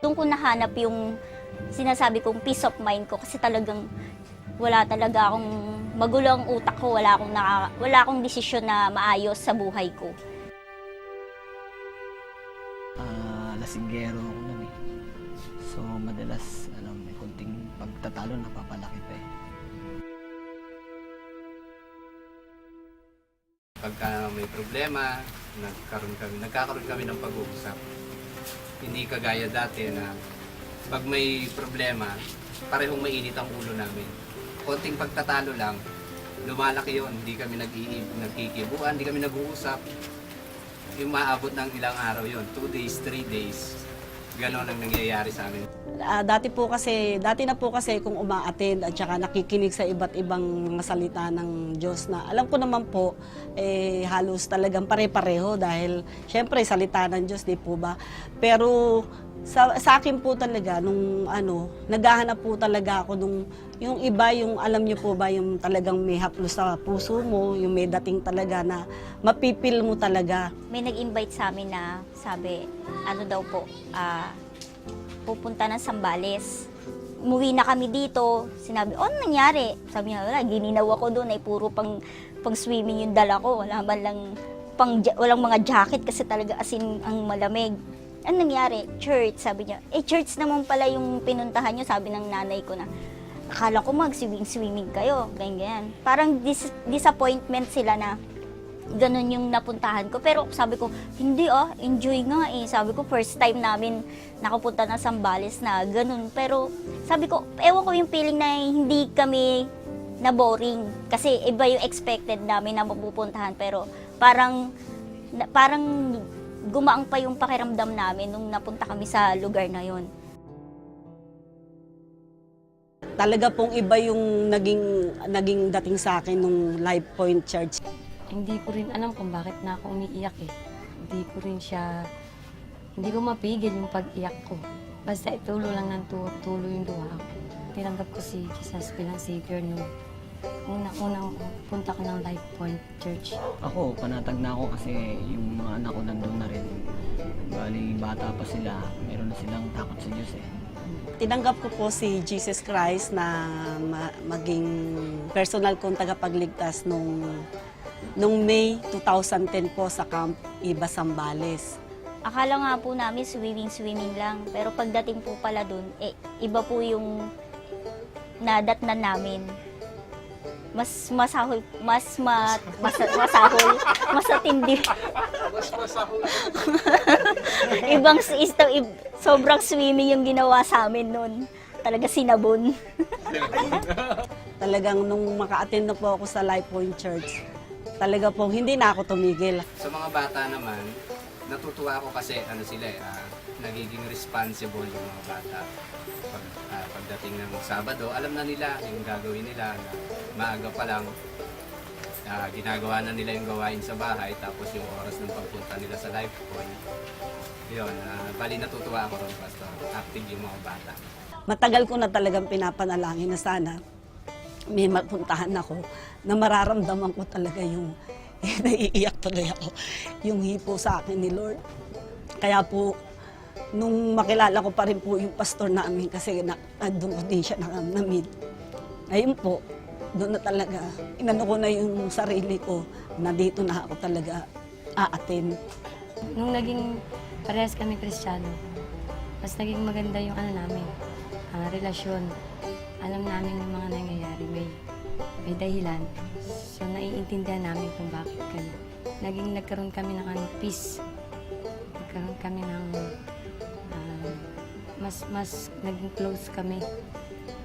Doon ko nahanap yung sinasabi kong peace of mind ko kasi talagang wala talaga akong magulo ang utak ko, wala akong desisyon na maayos sa buhay ko. Lasinggero ako nun eh. So madalas, may kunting pagtatalo napapalaki pa eh. Pagka may problema, nagkakaroon kami ng pag-uusap. Hindi kagaya dati na pag may problema, parehong mainit ang ulo namin. Konting pagtatalo lang, lumalaki yon. Hindi kami nagkikibuan, hindi kami nag-uusap. Yung maabot ng ilang araw yon, 2 days, 3 days. Ganon ang nangyayari sa amin. Dati na po kasi kung uma-attend at saka nakikinig sa iba't ibang mga salita ng Diyos na alam ko naman po, halos talagang pare-pareho dahil syempre salita ng Diyos, di po ba? Pero sa akin po talaga, naghahanap po talaga ako nung yung iba, yung alam niyo po ba, yung talagang may haplos sa puso mo, yung may dating talaga na mapipil mo talaga. May nag-invite sa amin na sabi, pupunta ng Zambales. Umuwi na kami dito. Sinabi, ano nangyari? Sabi niya, wala, gininaw ako doon, ay puro pang swimming yung dala ko. Walang mga jacket kasi talaga asin ang malamig. Ano nangyari? Church, sabi niya. Church naman pala yung pinuntahan niyo, sabi ng nanay ko na. Akala ko mag-swimming kayo, ganyan. Parang disappointment sila na ganun yung napuntahan ko. Pero sabi ko, hindi enjoy nga eh. Sabi ko, first time namin nakapunta na Zambales na ganun. Pero sabi ko, ewan ko yung feeling na hindi kami na boring. Kasi iba yung expected namin na mapupuntahan. Pero parang gumaang pa yung pakiramdam namin nung napunta kami sa lugar na yon. Talaga pong iba yung naging dating sa akin nung Life Point Church. Hindi ko rin alam kung bakit na ako umiiyak eh. Hindi ko mapigil yung pag-iyak ko. Basta itulo lang ng tulo yung duha ko. Tinanggap ko si Jesus bilang Savior nung unang punta ko ng Life Point Church. Ako, panatag na ako kasi yung mga anak ko nandun na rin. Bali, bata pa sila, meron na silang takot sa Diyos eh. Tinanggap ko po si Jesus Christ na maging personal kong tagapagligtas nung May 2010 po sa Camp Iba Zambales. Akala nga po namin swimming lang. Pero pagdating po pala dun, iba po yung nadatnan namin. Mas masahol, mas atindi. Mas masahol. Sobrang swimming yung ginawa sa amin noon. Talaga sinabon. Talagang nung maka-attend na po ako sa Life Point Church, talaga po hindi na ako tumigil. Sa mga bata naman, natutuwa ako kasi nagiging responsible yung mga bata. Pagdating ng Sabado, alam na nila yung gagawin nila na maaga pa lang. Ginagawa na nila yung gawain sa bahay, tapos yung oras ng pagpunta nila sa Life Point. Yun, bali natutuwa ako ron, Pastor. Active yung mga bata. Matagal ko na talagang pinapanalangin na sana may mapuntahan ako na mararamdaman ko talaga yung naiiyak talaga ako, yung hipo sa akin ni Lord. Kaya po, nung makilala ko pa rin po yung pastor namin kasi doon ko din siya na-meet. Ayun po, doon na talaga, inano ko na yung sarili ko na dito na ako talaga a-attend. Nung naging parehas kami Kristiyano, mas naging maganda yung relasyon. Alam namin yung mga nangyayari, may dahilan. So naiintindihan namin kung bakit kami. Nagkaroon kami ng peace. Nagkaroon kami ng mas naging close kami.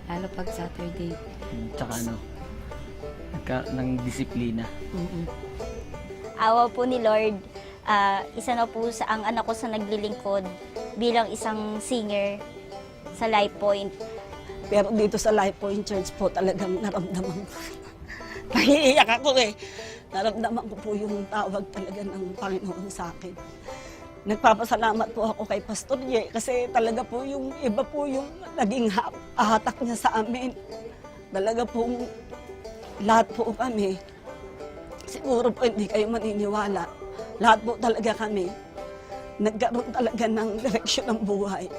Lalo pag Saturday. Tsaka ng disiplina. Awa po ni Lord, isa na po ang anak ko sa naglilingkod bilang isang singer sa Life Point. Pero dito sa Life Point Church po talagang naramdaman ko. Nahiiyak ako eh. Naramdaman ko po yung tawag talaga ng Panginoon sa akin. Nagpapasalamat po ako kay Pastor Ye kasi talaga po yung iba po yung naging hatak niya sa amin. Talaga po lahat po kami. Siguro po hindi kayo maniniwala. Lahat po talaga kami nagkaroon talaga ng direksyon ng buhay.